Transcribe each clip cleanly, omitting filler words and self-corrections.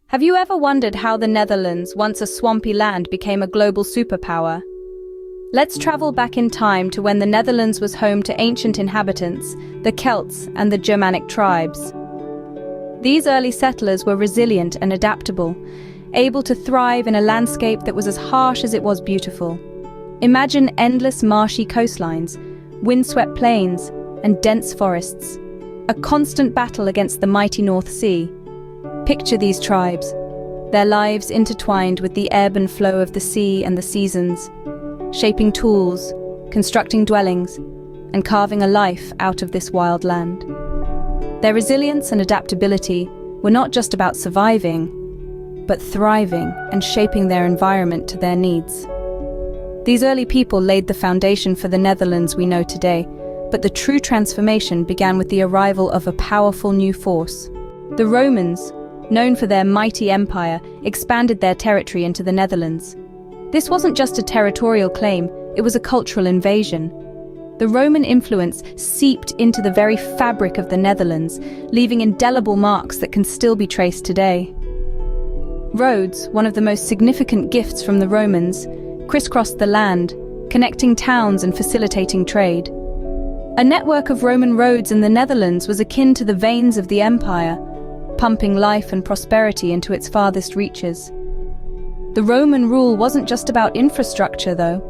Have you ever wondered how the Netherlands, once a swampy land, became a global superpower? Let's travel back in time to when the Netherlands was home to ancient inhabitants, the Celts and the Germanic tribes. These early settlers were resilient and adaptable, able to thrive in a landscape that was as harsh as it was beautiful. Imagine endless marshy coastlines, windswept plains, and dense forests, a constant battle against the mighty North Sea. Picture these tribes, their lives intertwined with the ebb and flow of the sea and the seasons, shaping tools, constructing dwellings, and carving a life out of this wild land. Their resilience and adaptability were not just about surviving, but thriving and shaping their environment to their needs. These early people laid the foundation for the Netherlands we know today, but the true transformation began with the arrival of a powerful new force. The Romans, known for their mighty empire, expanded their territory into the Netherlands. This wasn't just a territorial claim, it was a cultural invasion. The Roman influence seeped into the very fabric of the Netherlands, leaving indelible marks that can still be traced today. Roads, one of the most significant gifts from the Romans, crisscrossed the land, connecting towns and facilitating trade. A network of Roman roads in the Netherlands was akin to the veins of the empire, pumping life and prosperity into its farthest reaches. The Roman rule wasn't just about infrastructure, though.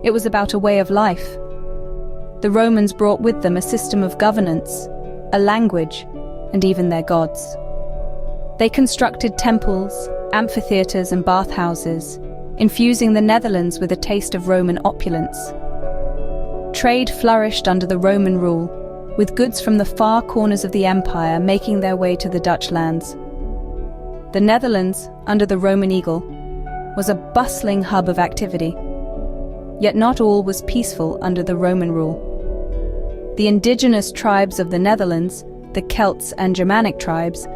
It was about a way of life. The Romans brought with them a system of governance, a language, and even their gods. They constructed temples, amphitheaters, and bathhouses, infusing the Netherlands with a taste of Roman opulence. Trade flourished under the Roman rule, with goods from the far corners of the empire making their way to the Dutch lands. The Netherlands, under the Roman eagle, was a bustling hub of activity. Yet not all was peaceful under the Roman rule. The indigenous tribes of the Netherlands, the Celts and Germanic tribes,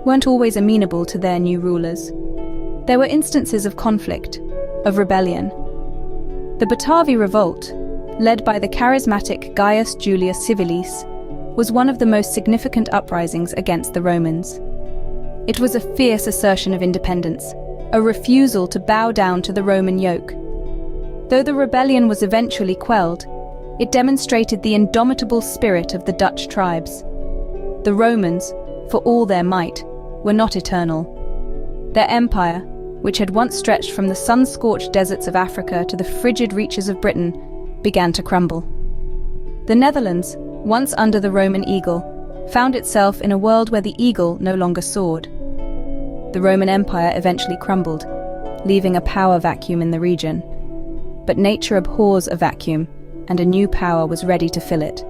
weren't always amenable to their new rulers. There were instances of conflict, of rebellion. The Batavi Revolt, led by the charismatic Gaius Julius Civilis, was one of the most significant uprisings against the Romans. It was a fierce assertion of independence, a refusal to bow down to the Roman yoke. Though the rebellion was eventually quelled, it demonstrated the indomitable spirit of the Dutch tribes. The Romans, for all their might, were not eternal. Their empire, which had once stretched from the sun-scorched deserts of Africa to the frigid reaches of Britain, began to crumble. The Netherlands, once under the Roman eagle, found itself in a world where the eagle no longer soared. The Roman Empire eventually crumbled, leaving a power vacuum in the region. But nature abhors a vacuum, and a new power was ready to fill it.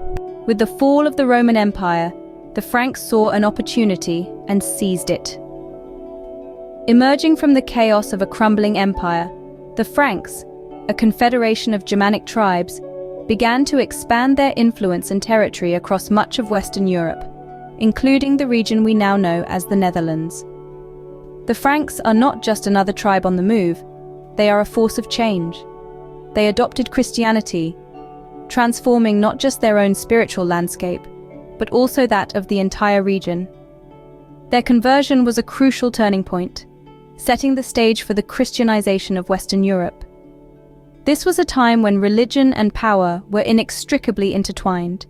With the fall of the Roman Empire, the Franks saw an opportunity and seized it. Emerging from the chaos of a crumbling empire, the Franks, a confederation of Germanic tribes, began to expand their influence and territory across much of Western Europe, including the region we now know as the Netherlands. The Franks are not just another tribe on the move, they are a force of change. They adopted Christianity, transforming not just their own spiritual landscape, but also that of the entire region. Their conversion was a crucial turning point, setting the stage for the Christianization of Western Europe. This was a time when religion and power were inextricably intertwined,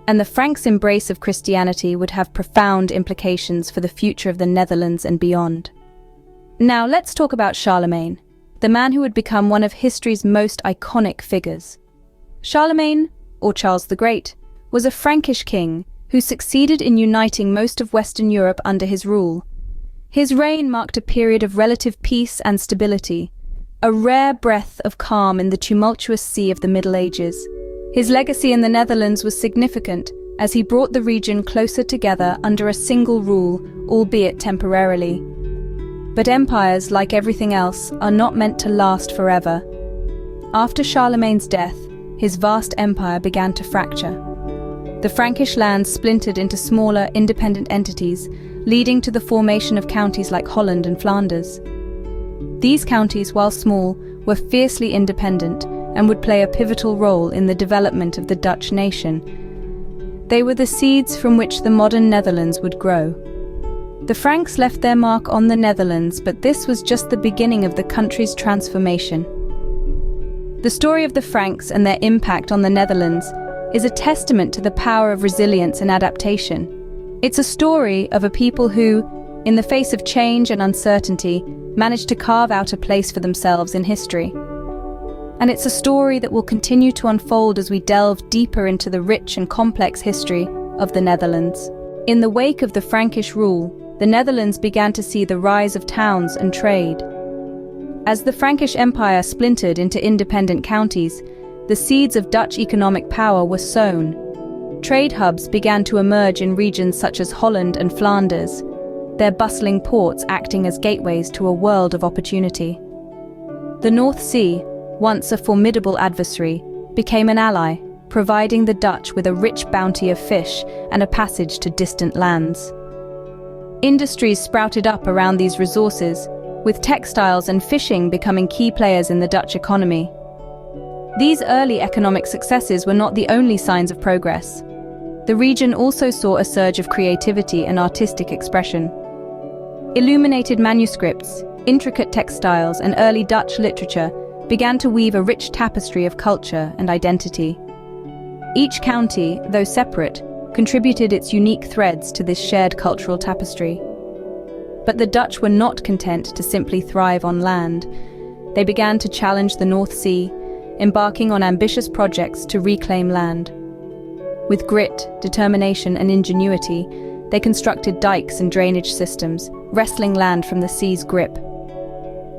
and the Franks' embrace of Christianity would have profound implications for the future of the Netherlands and beyond. Now let's talk about Charlemagne, the man who would become one of history's most iconic figures. Charlemagne, or Charles the Great, was a Frankish king who succeeded in uniting most of Western Europe under his rule. His reign marked a period of relative peace and stability, a rare breath of calm in the tumultuous sea of the Middle Ages. His legacy in the Netherlands was significant as he brought the region closer together under a single rule, albeit temporarily. But empires, like everything else, are not meant to last forever. After Charlemagne's death, his vast empire began to fracture. The Frankish lands splintered into smaller, independent entities, leading to the formation of counties like Holland and Flanders. These counties, while small, were fiercely independent and would play a pivotal role in the development of the Dutch nation. They were the seeds from which the modern Netherlands would grow. The Franks left their mark on the Netherlands, but this was just the beginning of the country's transformation. The story of the Franks and their impact on the Netherlands is a testament to the power of resilience and adaptation. It's a story of a people who, in the face of change and uncertainty, managed to carve out a place for themselves in history. And it's a story that will continue to unfold as we delve deeper into the rich and complex history of the Netherlands. In the wake of the Frankish rule, the Netherlands began to see the rise of towns and trade. As the Frankish Empire splintered into independent counties, the seeds of Dutch economic power were sown. Trade hubs began to emerge in regions such as Holland and Flanders, their bustling ports acting as gateways to a world of opportunity. The North Sea, once a formidable adversary, became an ally, providing the Dutch with a rich bounty of fish and a passage to distant lands. Industries sprouted up around these resources, with textiles and fishing becoming key players in the Dutch economy. These early economic successes were not the only signs of progress. The region also saw a surge of creativity and artistic expression. Illuminated manuscripts, intricate textiles, and early Dutch literature began to weave a rich tapestry of culture and identity. Each county, though separate, contributed its unique threads to this shared cultural tapestry. But the Dutch were not content to simply thrive on land. They began to challenge the North Sea, embarking on ambitious projects to reclaim land. With grit, determination, and ingenuity, they constructed dikes and drainage systems, wresting land from the sea's grip.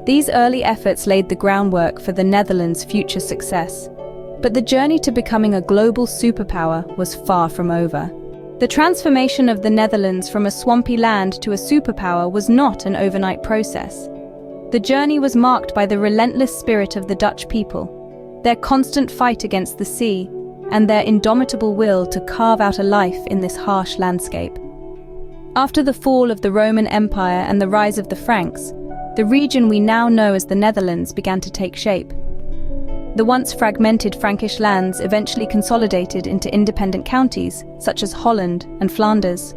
These early efforts laid the groundwork for the Netherlands' future success. But the journey to becoming a global superpower was far from over. The transformation of the Netherlands from a swampy land to a superpower was not an overnight process. The journey was marked by the relentless spirit of the Dutch people, their constant fight against the sea, and their indomitable will to carve out a life in this harsh landscape. After the fall of the Roman Empire and the rise of the Franks, the region we now know as the Netherlands began to take shape. The once fragmented Frankish lands eventually consolidated into independent counties, such as Holland and Flanders.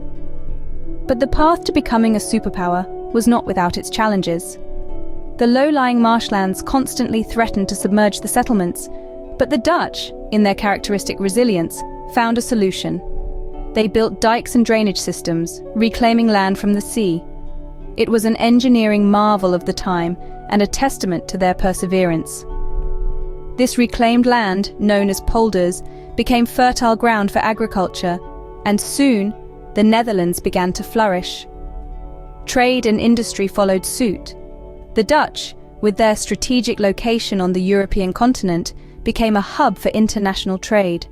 But the path to becoming a superpower was not without its challenges. The low-lying marshlands constantly threatened to submerge the settlements, but the Dutch, in their characteristic resilience, found a solution. They built dikes and drainage systems, reclaiming land from the sea. It was an engineering marvel of the time and a testament to their perseverance. This reclaimed land, known as polders, became fertile ground for agriculture, and soon, the Netherlands began to flourish. Trade and industry followed suit. The Dutch, with their strategic location on the European continent, became a hub for international trade.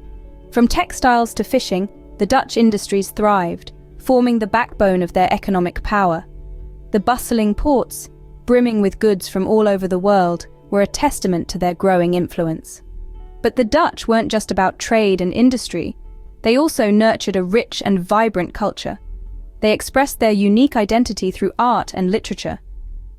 From textiles to fishing, the Dutch industries thrived, forming the backbone of their economic power. The bustling ports, brimming with goods from all over the world, were a testament to their growing influence. But the Dutch weren't just about trade and industry. They also nurtured a rich and vibrant culture. They expressed their unique identity through art and literature.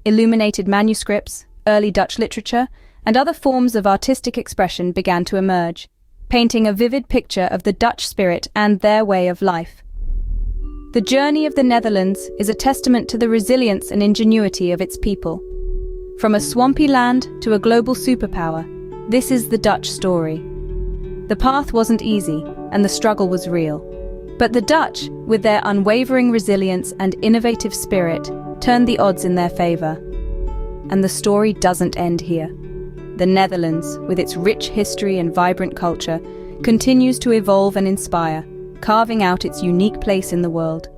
Illuminated manuscripts, early Dutch literature, and other forms of artistic expression began to emerge, painting a vivid picture of the Dutch spirit and their way of life. The journey of the Netherlands is a testament to the resilience and ingenuity of its people. From a swampy land to a global superpower, this is the Dutch story. The path wasn't easy, and the struggle was real. But the Dutch, with their unwavering resilience and innovative spirit, turned the odds in their favor. And the story doesn't end here. The Netherlands, with its rich history and vibrant culture, continues to evolve and inspire, carving out its unique place in the world.